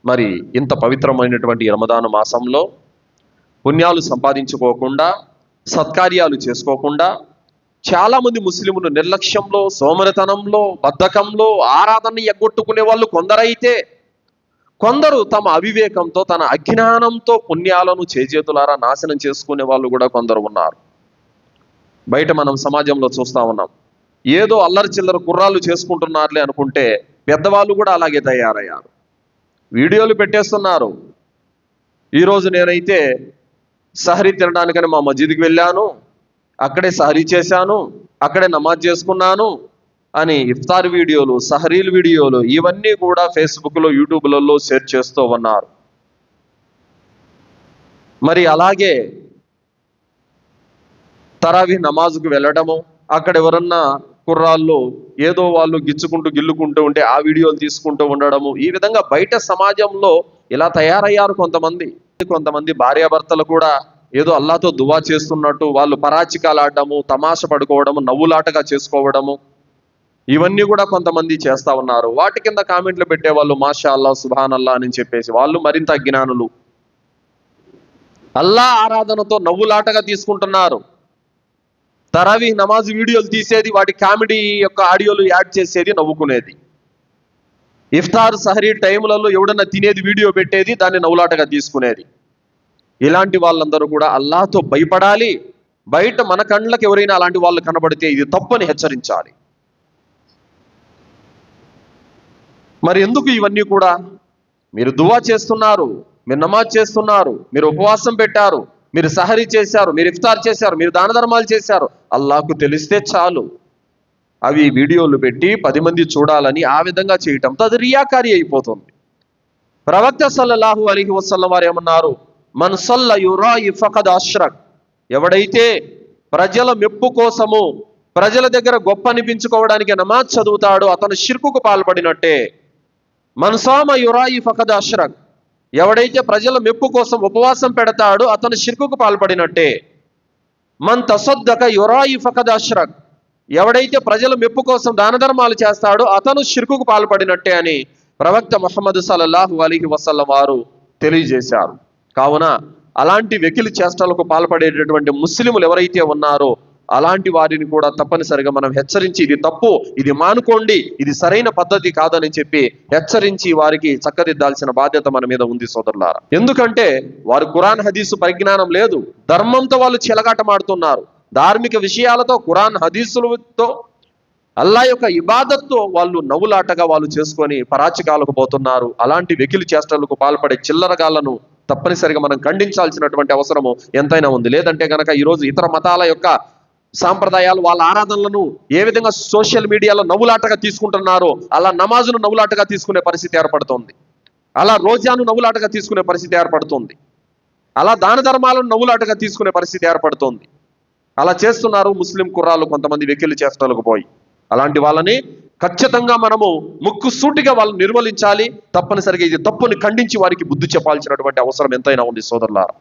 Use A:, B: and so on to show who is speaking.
A: మరి ఇంత పవిత్రమైనటువంటి రమదాను మాసంలో పుణ్యాలు సంపాదించుకోకుండా, సత్కార్యాలు చేసుకోకుండా చాలామంది ముస్లింలు నిర్లక్ష్యంలో, సోమరితనంలో, బద్ధకంలో ఆరాధనని ఎగ్గొట్టుకునే వాళ్ళు కొందరైతే, కొందరు తమ అవివేకంతో, తన అజ్ఞానంతో పుణ్యాలను చేజేతులారా నాశనం చేసుకునే వాళ్ళు కూడా కొందరు ఉన్నారు. బయట మనం సమాజంలో చూస్తూ ఉన్నాం. ఏదో అల్లరి చిల్లర కుర్రాళ్ళు చేసుకుంటున్నారులే అనుకుంటే పెద్దవాళ్ళు కూడా అలాగే తయారయ్యారు. వీడియోలు పెట్టేస్తున్నారు. ఈరోజు నేనైతే సహరీ తినడానికని మా మస్జిద్కి వెళ్ళాను, అక్కడే సహరీ చేశాను, అక్కడే నమాజ్ చేసుకున్నాను అని ఇఫ్తార్ వీడియోలు, సహరీల్ వీడియోలు ఇవన్నీ కూడా ఫేస్బుక్లో, యూట్యూబ్లలో షేర్ చేస్తూ ఉన్నారు. మరి అలాగే తరావీ నమాజ్కు వెళ్ళడము, అక్కడ ఎవరన్నా కుర్రాళ్ళు ఏదో వాళ్ళు గిల్లుకుంటూ ఉంటే ఆ వీడియోలు తీసుకుంటూ ఉండడము, ఈ విధంగా బయట సమాజంలో ఇలా తయారయ్యారు కొంతమంది భార్యాభర్తలు కూడా ఏదో అల్లాతో దువా చేస్తున్నట్టు వాళ్ళు పరాచికాలు ఆడడము, తమాష పడుకోవడము, నవ్వులాటగా చేసుకోవడము, ఇవన్నీ కూడా కొంతమంది చేస్తా ఉన్నారు. వాటి కింద కామెంట్లు పెట్టేవాళ్ళు మాషా అల్లా, సుబ్హాన్ అల్లా అని చెప్పేసి వాళ్ళు మరింత అజ్ఞానులు. అల్లా ఆరాధనతో నవ్వులాటగా తీసుకుంటున్నారు. తరావీ నమాజ్ వీడియోలు తీసేది, వాటి కామెడీ యొక్క ఆడియోలు యాడ్ చేసేది, నవ్వుకునేది. ఇఫ్తార్ సహరీ టైములలో ఎవడన్నా తినేది వీడియో పెట్టేది, దాన్ని నవ్వులాటగా తీసుకునేది. ఇలాంటి వాళ్ళందరూ కూడా అల్లాహ్తో భయపడాలి. బయట మన కళ్ళకి ఎవరైనా అలాంటి వాళ్ళు కనబడితే ఇది తప్పని హెచ్చరించాలి. మరి ఎందుకు ఇవన్నీ కూడా? మీరు దువా చేస్తున్నారు, మీరు నమాజ్ చేస్తున్నారు, మీరు ఉపవాసం పెట్టారు, మీరు సహరీ చేశారు, మీరు ఇఫ్తార్ చేశారు, మీరు దాన ధర్మాలు చేశారు, అల్లాహ్కు తెలిస్తే చాలు. అవి వీడియోలు పెట్టి 10 మంది చూడాలని ఆ విధంగా చేయటంతో అది రియాకారి అయిపోతుంది. ప్రవక్త సల్లల్లాహు అలైహి వసల్లం వారు ఏమన్నారు? మన్ సల్ల యురాయి ఫఖద్ అష్రక్. ఎవడైతే ప్రజల మెప్పు కోసము, ప్రజల దగ్గర గొప్ప అనిపించుకోవడానికి నమాజ్ చదువుతాడో అతను షిర్కుకు పాల్పడినట్టే. మన్ సామ యురాయి ఫఖద్ అష్రక్. ఎవడైతే ప్రజల మెప్పు కోసం ఉపవాసం పెడతాడో అతను షిర్కుకు పాల్పడినట్టే. మన్ తసద్దక యురాయి ఫఖద్ అష్రక్. ఎవడైతే ప్రజల మెప్పు కోసం దాన ధర్మాలు చేస్తాడో అతను షిర్కుకు పాల్పడినట్టే అని ప్రవక్త ముహమ్మద్ సల్లల్లాహు అలైహి వసల్లం వారు తెలియజేశారు. కావున అలాంటి వెకిలి చేష్టలకు పాల్పడేటటువంటి ముస్లిములు ఎవరైతే ఉన్నారో అలాంటి వారిని కూడా తప్పనిసరిగా మనం హెచ్చరించి, ఇది తప్పు, ఇది మానుకోండి, ఇది సరైన పద్ధతి కాదని చెప్పి హెచ్చరించి వారికి చక్కదిద్దాల్సిన బాధ్యత మన మీద ఉంది సోదరులారా. ఎందుకంటే వారు ఖురాన్ హదీసు పరిజ్ఞానం లేదు, ధర్మంతో వాళ్ళు చెలగాటమాడుతున్నారు. ధార్మిక విషయాలతో, ఖురాన్ హదీసులతో, అల్లా యొక్క ఇబాదత్తో వాళ్ళు నవ్వులాటగా వాళ్ళు చేసుకొని పరాచికాలకు పోతున్నారు. అలాంటి వెకిలి చేష్టలకు పాల్పడే చిల్లరగాళ్లను తప్పనిసరిగా మనం ఖండించాల్సినటువంటి అవసరము ఎంతైనా ఉంది. లేదంటే గనక ఈరోజు ఇతర మతాల యొక్క సాంప్రదాయాలు, వాళ్ళ ఆరాధనలను ఏ విధంగా సోషల్ మీడియాలో నవ్వులాటగా తీసుకుంటున్నారో అలా నమాజును నవ్వులాటగా తీసుకునే పరిస్థితి ఏర్పడుతుంది, అలా రోజాను నవ్వులాటగా తీసుకునే పరిస్థితి ఏర్పడుతుంది, అలా దాన ధర్మాలను నవ్వులాటగా తీసుకునే పరిస్థితి ఏర్పడుతుంది. అలా చేస్తున్నారు ముస్లిం కుర్రాళ్ళు కొంతమంది వెకిలి చేష్టలకు పోయి. అలాంటి వాళ్ళని ఖచ్చితంగా మనము ముక్కుసూటిగా వాళ్ళని నిర్మూలించాలి. తప్పనిసరిగా ఇది తప్పుని ఖండించి వారికి బుద్ధి చెప్పాల్సినటువంటి అవసరం ఎంతైనా ఉంది సోదరులారా.